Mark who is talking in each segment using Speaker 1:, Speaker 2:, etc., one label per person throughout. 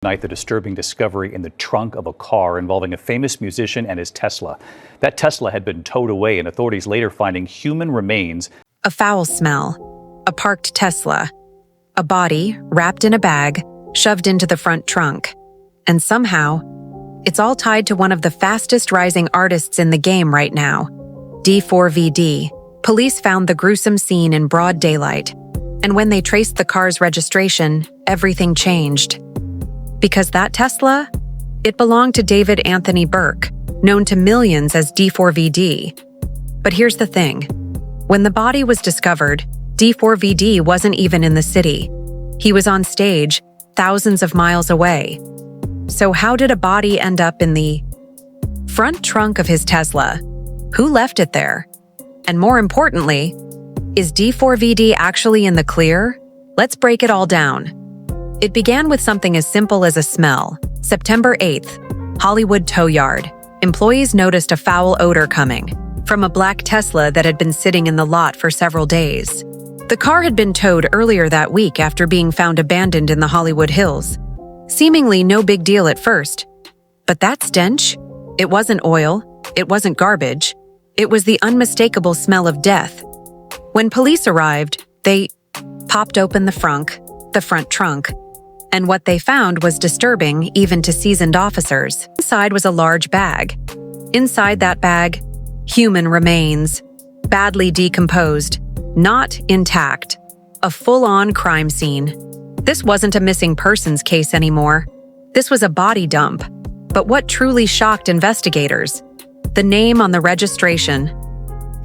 Speaker 1: Tonight, the disturbing discovery in the trunk of a car involving a famous musician and his Tesla. That Tesla had been towed away, and authorities later finding human remains.
Speaker 2: A foul smell, a parked Tesla, a body wrapped in a bag, shoved into the front trunk. And somehow, it's all tied to one of the fastest rising artists in the game right now, D4VD. Police found the gruesome scene in broad daylight, and when they traced the car's registration, everything changed. Because that Tesla, it belonged to David Anthony Burke, known to millions as D4VD. But here's the thing. When the body was discovered, D4VD wasn't even in the city. He was on stage, thousands of miles away. So how did a body end up in the front trunk of his Tesla? Who left it there? And more importantly, is D4VD actually in the clear? Let's break it all down. It began with something as simple as a smell. September 8th, Hollywood Tow Yard. Employees noticed a foul odor coming from a black Tesla that had been sitting in the lot for several days. The car had been towed earlier that week after being found abandoned in the Hollywood Hills. Seemingly no big deal at first. But that stench? It wasn't oil. It wasn't garbage. It was the unmistakable smell of death. When police arrived, they popped open the front trunk. And what they found was disturbing even to seasoned officers. Inside was a large bag. Inside that bag, human remains, badly decomposed, not intact. A full-on crime scene. This wasn't a missing persons case anymore. This was a body dump. But what truly shocked investigators? The name on the registration.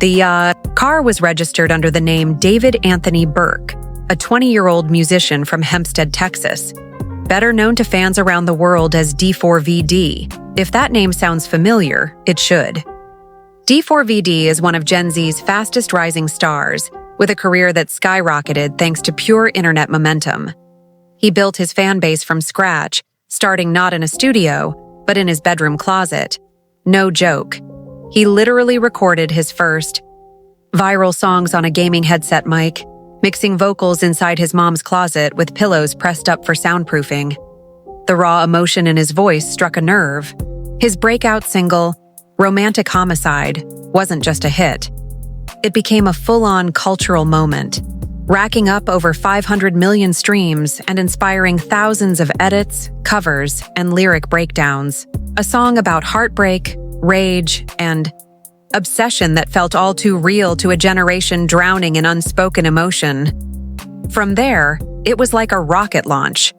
Speaker 2: The car was registered under the name David Anthony Burke, a 20-year-old musician from Hempstead, Texas, better known to fans around the world as D4VD. If that name sounds familiar, it should. D4VD is one of Gen Z's fastest rising stars, with a career that skyrocketed thanks to pure internet momentum. He built his fan base from scratch, starting not in a studio, but in his bedroom closet. No joke. He literally recorded his first viral songs on a gaming headset mic, mixing vocals inside his mom's closet with pillows pressed up for soundproofing. The raw emotion in his voice struck a nerve. His breakout single, Romantic Homicide, wasn't just a hit. It became a full-on cultural moment, racking up over 500 million streams and inspiring thousands of edits, covers, and lyric breakdowns. A song about heartbreak, rage, and obsession that felt all too real to a generation drowning in unspoken emotion. From there, it was like a rocket launch.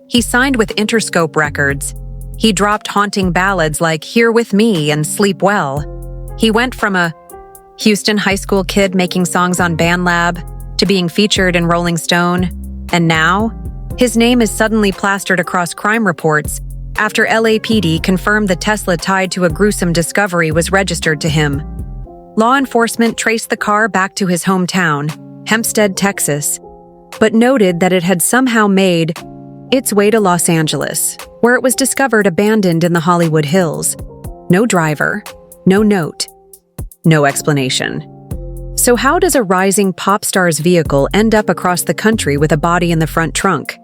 Speaker 2: He signed with Interscope Records. He dropped haunting ballads like Here With Me and Sleep Well. He went from a Houston high school kid making songs on BandLab to being featured in Rolling Stone. And now, his name is suddenly plastered across crime reports after LAPD confirmed the Tesla tied to a gruesome discovery was registered to him. Law enforcement traced the car back to his hometown, Hempstead, Texas, but noted that it had somehow made its way to Los Angeles, where it was discovered abandoned in the Hollywood Hills. No driver, no note, no explanation. So how does a rising pop star's vehicle end up across the country with a body in the front trunk?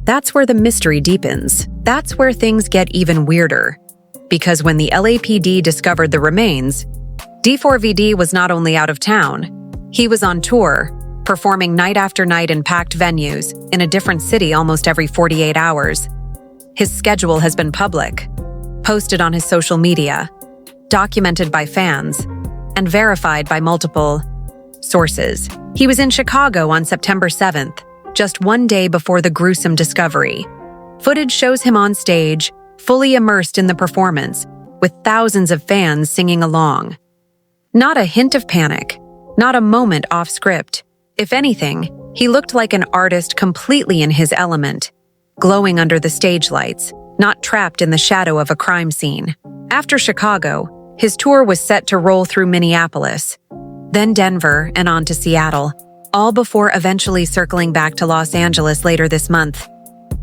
Speaker 2: That's where the mystery deepens. That's where things get even weirder. Because when the LAPD discovered the remains, D4VD was not only out of town, he was on tour, performing night after night in packed venues in a different city almost every 48 hours. His schedule has been public, posted on his social media, documented by fans, and verified by multiple sources. He was in Chicago on September 7th, just one day before the gruesome discovery. Footage shows him on stage, fully immersed in the performance, with thousands of fans singing along. Not a hint of panic, not a moment off script. If anything, he looked like an artist completely in his element, glowing under the stage lights, not trapped in the shadow of a crime scene. After Chicago, his tour was set to roll through Minneapolis, then Denver and on to Seattle, all before eventually circling back to Los Angeles later this month.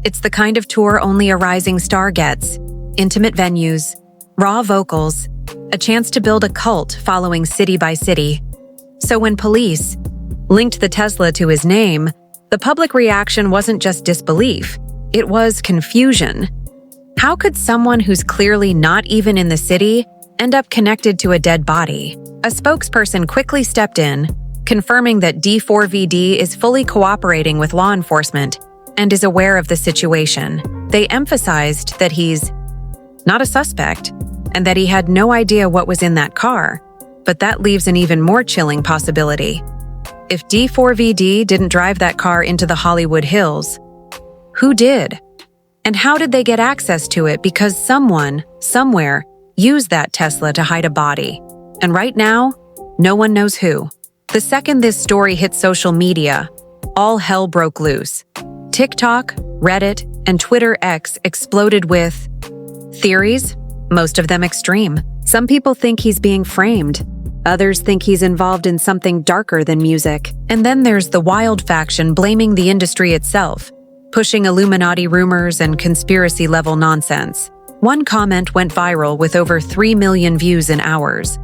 Speaker 2: It's the kind of tour only a rising star gets. Intimate venues, raw vocals, a chance to build a cult following city by city. So when police linked the Tesla to his name, the public reaction wasn't just disbelief. It was confusion. How could someone who's clearly not even in the city end up connected to a dead body? A spokesperson quickly stepped in, confirming that D4VD is fully cooperating with law enforcement and is aware of the situation. They emphasized that he's not a suspect and that he had no idea what was in that car, but that leaves an even more chilling possibility. If D4VD didn't drive that car into the Hollywood Hills, who did? And how did they get access to it? Because someone, somewhere, used that Tesla to hide a body. And right now, no one knows who. The second this story hit social media, all hell broke loose. TikTok, Reddit, and Twitter X exploded with theories, most of them extreme. Some people think he's being framed. Others think he's involved in something darker than music. And then there's the wild faction blaming the industry itself, pushing Illuminati rumors and conspiracy-level nonsense. One comment went viral with over 3 million views in hours.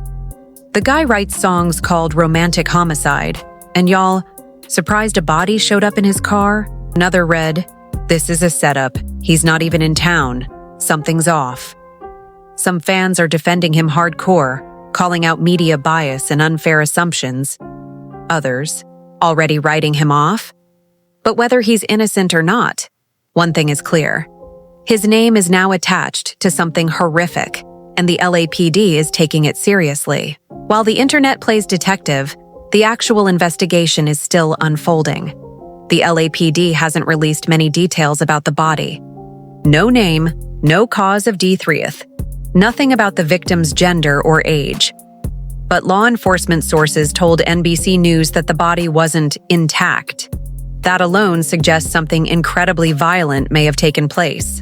Speaker 2: The guy writes songs called Romantic Homicide, and y'all, surprised a body showed up in his car? Another read, "This is a setup. He's not even in town. Something's off." Some fans are defending him hardcore, calling out media bias and unfair assumptions. Others, already writing him off. But whether he's innocent or not, one thing is clear. His name is now attached to something horrific, and the LAPD is taking it seriously. While the internet plays detective, the actual investigation is still unfolding. The LAPD hasn't released many details about the body. No name, no cause of D3th, nothing about the victim's gender or age. But law enforcement sources told NBC News that the body wasn't intact. That alone suggests something incredibly violent may have taken place.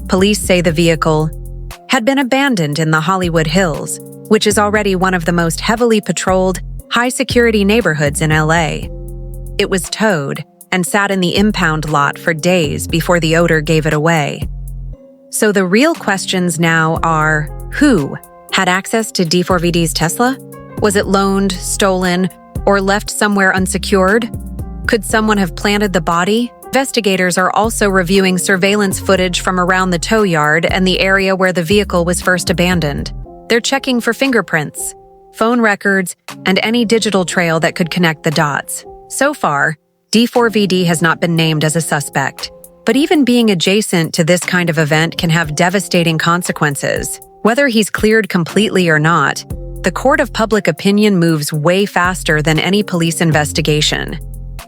Speaker 2: Police say the vehicle had been abandoned in the Hollywood Hills, which is already one of the most heavily patrolled, high-security neighborhoods in LA. It was towed and sat in the impound lot for days before the odor gave it away. So the real questions now are, who had access to D4VD's Tesla? Was it loaned, stolen, or left somewhere unsecured? Could someone have planted the body? Investigators are also reviewing surveillance footage from around the tow yard and the area where the vehicle was first abandoned. They're checking for fingerprints, phone records, and any digital trail that could connect the dots. So far, D4VD has not been named as a suspect. But even being adjacent to this kind of event can have devastating consequences. Whether he's cleared completely or not, the court of public opinion moves way faster than any police investigation.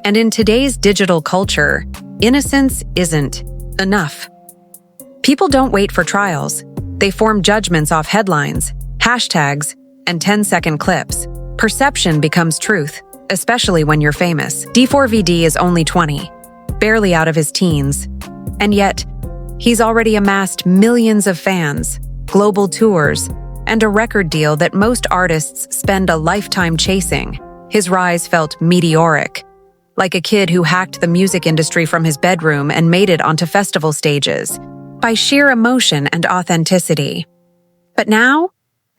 Speaker 2: And in today's digital culture, innocence isn't enough. People don't wait for trials. They form judgments off headlines, hashtags, and 10-second clips. Perception becomes truth, especially when you're famous. D4VD is only 20, barely out of his teens. And yet, he's already amassed millions of fans, global tours, and a record deal that most artists spend a lifetime chasing. His rise felt meteoric, like a kid who hacked the music industry from his bedroom and made it onto festival stages, by sheer emotion and authenticity. But now,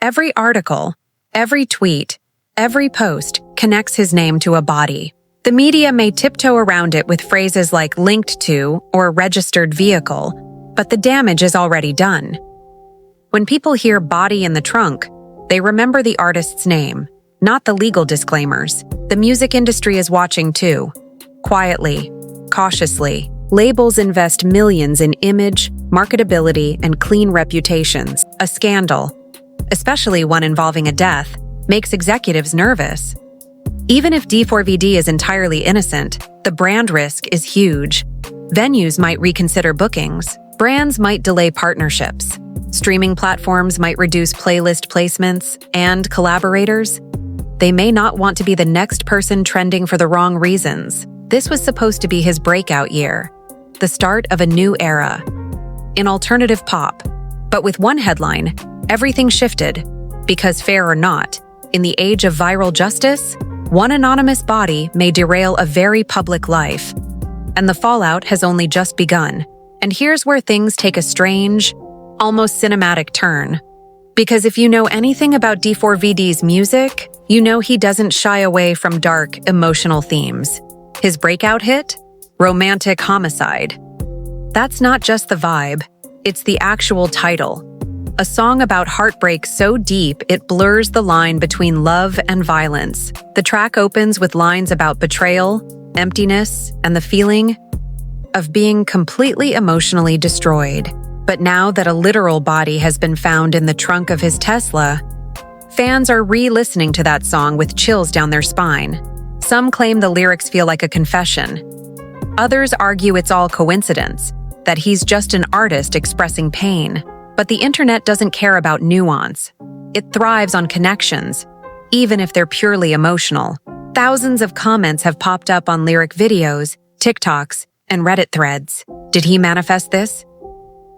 Speaker 2: every article, every tweet, every post connects his name to a body. The media may tiptoe around it with phrases like linked to or registered vehicle, but the damage is already done. When people hear body in the trunk, they remember the artist's name, not the legal disclaimers. The music industry is watching too. Quietly, cautiously, labels invest millions in image, marketability, and clean reputations. A scandal, especially one involving a death, makes executives nervous. Even if D4VD is entirely innocent, the brand risk is huge. Venues might reconsider bookings. Brands might delay partnerships. Streaming platforms might reduce playlist placements, and collaborators, they may not want to be the next person trending for the wrong reasons. This was supposed to be his breakout year, the start of a new era in alternative pop. But with one headline, everything shifted, because fair or not, in the age of viral justice, one anonymous body may derail a very public life, and the fallout has only just begun. And here's where things take a strange, almost cinematic turn. Because if you know anything about D4VD's music, you know he doesn't shy away from dark, emotional themes. His breakout hit? Romantic Homicide. That's not just the vibe, it's the actual title. A song about heartbreak so deep it blurs the line between love and violence. The track opens with lines about betrayal, emptiness, and the feeling of being completely emotionally destroyed. But now that a literal body has been found in the trunk of his Tesla, fans are re-listening to that song with chills down their spine. Some claim the lyrics feel like a confession. Others argue it's all coincidence, that he's just an artist expressing pain. But the internet doesn't care about nuance. It thrives on connections, even if they're purely emotional. Thousands of comments have popped up on lyric videos, TikToks, and Reddit threads. Did he manifest this?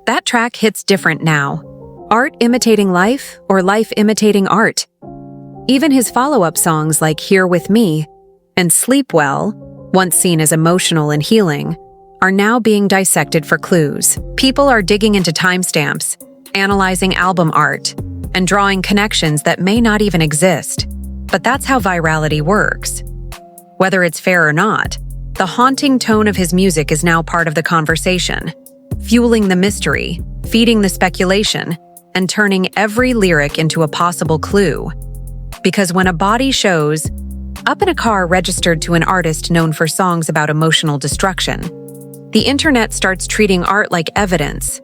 Speaker 2: That track hits different now. Art imitating life or life imitating art? Even his follow-up songs like Here With Me and Sleep Well, once seen as emotional and healing, are now being dissected for clues. People are digging into timestamps, analyzing album art, and drawing connections that may not even exist. But that's how virality works. Whether it's fair or not, the haunting tone of his music is now part of the conversation, fueling the mystery, feeding the speculation, and turning every lyric into a possible clue. Because when a body shows up in a car registered to an artist known for songs about emotional destruction, the internet starts treating art like evidence.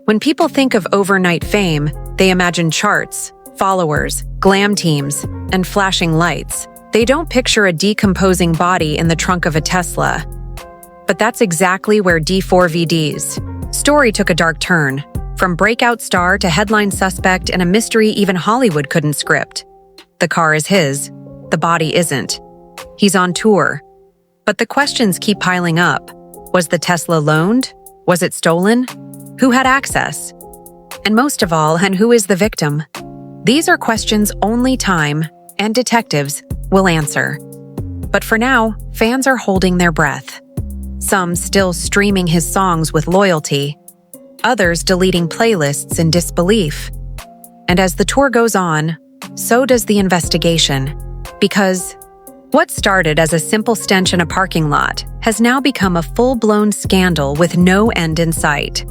Speaker 2: When people think of overnight fame, they imagine charts, followers, glam teams, and flashing lights. They don't picture a decomposing body in the trunk of a Tesla. But that's exactly where D4VD's story took a dark turn, from breakout star to headline suspect in a mystery even Hollywood couldn't script. The car is his, the body isn't. He's on tour. But the questions keep piling up. Was the Tesla loaned? Was it stolen? Who had access? And most of all, and who is the victim? These are questions only time and detectives will answer. But for now, fans are holding their breath. Some still streaming his songs with loyalty, others deleting playlists in disbelief. And as the tour goes on, so does the investigation. Because what started as a simple stench in a parking lot has now become a full-blown scandal with no end in sight.